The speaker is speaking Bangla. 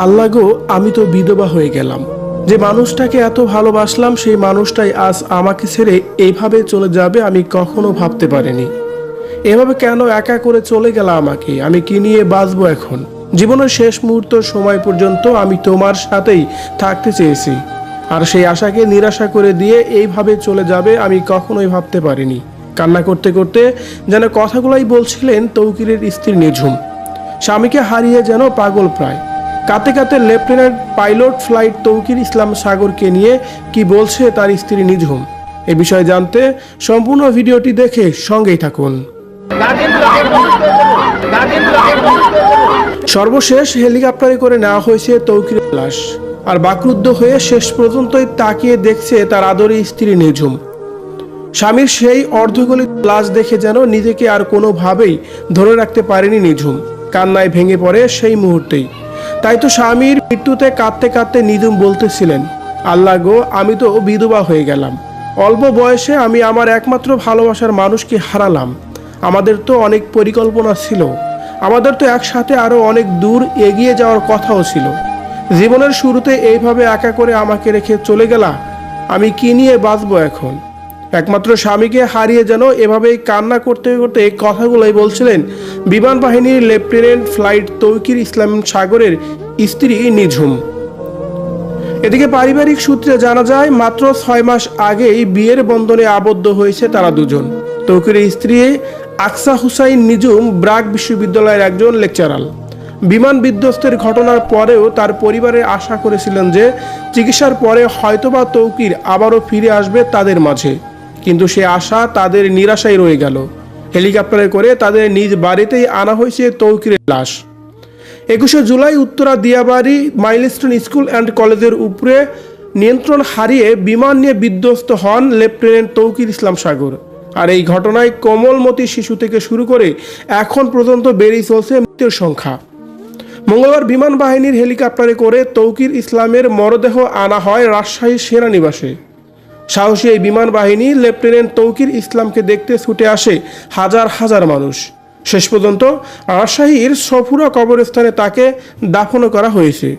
আল্লাহ গো, আমি তো বিধবা হয়ে গেলাম। যে মানুষটাকে এত ভালোবাসলাম সেই মানুষটাই আজ আমাকে ছেড়ে এইভাবে চলে যাবে আমি কখনো ভাবতে পারিনি। এভাবে কেন একা করে চলে গেল আমাকে? আমি কি নিয়ে বাঁচবো এখন? জীবনের শেষ মুহূর্ত সময় পর্যন্ত আমি তোমার সাথেই থাকতে চেয়েছি, আর সেই আশাকে নিরাশা করে দিয়ে এইভাবে চলে যাবে আমি কখনোই ভাবতে পারিনি। কান্না করতে করতে যেন কথাগুলাই বলছিলেন তৌকিরের স্ত্রী নিঝুম। স্বামীকে হারিয়ে যেন পাগল প্রায়। কাতে কাতে লেফটেন্যান্ট পাইলট ফ্লাইট তৌকির ইসলাম সাগরকে নিয়ে কি বলছে তার স্ত্রী নিঝুম, এ বিষয়ে জানতে সম্পূর্ণ ভিডিওটি দেখে সঙ্গেই থাকুন। সর্বশেষ হেলিকপ্টারে করে নেওয়া হয়েছে তৌকিরের লাশ, আর বাকরুদ্ধ হয়ে শেষ পর্যন্তই তাকিয়ে দেখছে তার আদরে স্ত্রী নিঝুম। স্বামীর সেই অর্ধগলিত লাশ দেখে যেন নিজেকে আর কোনোভাবেই ধরে রাখতে পারেনি নিঝুম। কান্নায় ভেঙে পড়ে সেই মুহূর্তেই। তাই তো স্বামীর মৃত্যুতে কাঁদতে কাঁদতে নিঝুম বলতেছিলেন, আল্লাহ গো, আমি তো বিধবা হয়ে গেলাম। অল্প বয়সে আমি আমার একমাত্র ভালোবাসার মানুষকে হারালাম। আমাদের তো অনেক পরিকল্পনা ছিল, আমাদের তো একসাথে আরো অনেক দূর এগিয়ে যাওয়ার কথাও ছিল। জীবনের শুরুতে এইভাবে একা করে আমাকে রেখে চলে গেলা, আমি কি নিয়ে বাঁচবো এখন? একমাত্র স্বামীকে হারিয়ে যেন এভাবেই কান্না করতে করতে এই কথাগুলোই বলছিলেন বিমান বাহিনীর লেফটেন্যান্ট ফ্লাইট তৌকির ইসলাম সাগরের স্ত্রী নিঝুম। এদিকে পারিবারিক সূত্রে জানা যায় মাত্র 6 মাস আগেই বিয়ের বন্ধনে আবদ্ধ হয়েছে তারা দুজন। তৌকিরের স্ত্রী আকসা হুসাইন নিঝুম ব্রাক বিশ্ববিদ্যালয়ের একজন লেকচারার। বিমান বিধ্বস্তের ঘটনার পরেও তার পরিবারে আশা করেছিলেন যে চিকিৎসার পরে হয়তোবা তৌকির আবারও ফিরে আসবে তাদের মাঝে, কিন্তু সে আশা তাদের নিরাশায় রয়ে গেল। হেলিকপ্টারে করে তাদের নিজ বাড়িতেই আনা হয়েছে তৌকিরের লাশ। 21 July Uttara Diabari milestone school and কলেজের উপরে নিয়ন্ত্রণ হারিয়ে বিমান নিয়ে বিধ্বস্ত হন লেফটেন্যান্ট তৌকির ইসলাম সাগর। আর এই ঘটনায় কোমলমতি শিশু থেকে শুরু করে এখন পর্যন্ত বেড়েই চলছে মৃত্যুর সংখ্যা। মঙ্গলবার বিমান বাহিনীর হেলিকপ্টারে করে তৌকির ইসলামের মরদেহ আনা হয় রাজশাহী সেনানিবাসে। সাহসী এই বিমান বাহিনী লেফটেন্যান্ট তৌকির ইসলামকে দেখতে ছুটে আসে হাজার হাজার মানুষ। শেষ পর্যন্ত রাজশাহীর সফুরা কবরস্থানে তাকে দাফন করা হয়েছে।